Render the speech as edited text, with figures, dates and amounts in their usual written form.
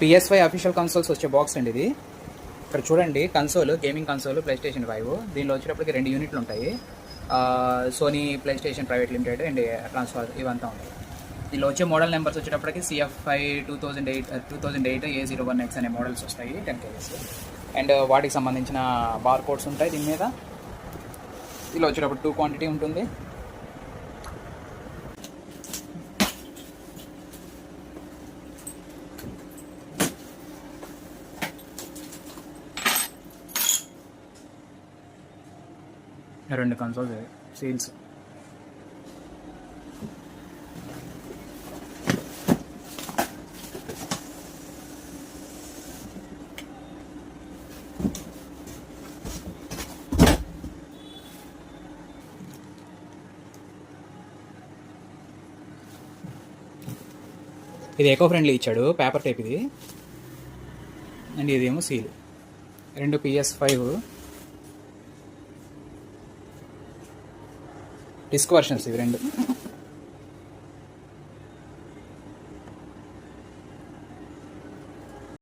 PS5 official consoles వచ్చే box అండి ఇది. ఇక్కడ చూడండి, కన్సోల్, గేమింగ్ కన్సోల్, PlayStation 5. దీనిలో వచ్చేటప్పటికి 2 యూనిట్లు ఉంటాయి. Sony PlayStation private limited and transfer ఇవంతా ఉంటాయి. దీనిలో వచ్చే మోడల్ నెంబర్స్ వచ్చేటప్పటికి CF5 2008 A01X అనే మోడల్స్ వస్తాయి 10 kgs. అండ్ వాటికి సంబంధించిన బార్ కోడ్స్ ఉంటాయి దీని మీద. దీనిలో వచ్చేటప్పుడు 2 క్వాంటిటీ ఉంటుంది. రెండు కన్సోల్స్ సీల్స్. ఇది ఎకో ఫ్రెండ్లీ ఇచ్చాడు, పేపర్ టైప్ ఇది. అండ్ ఇదేమో సీల్. రెండు PS5 డిస్క్ వర్షన్స్ ఇవి రెండు.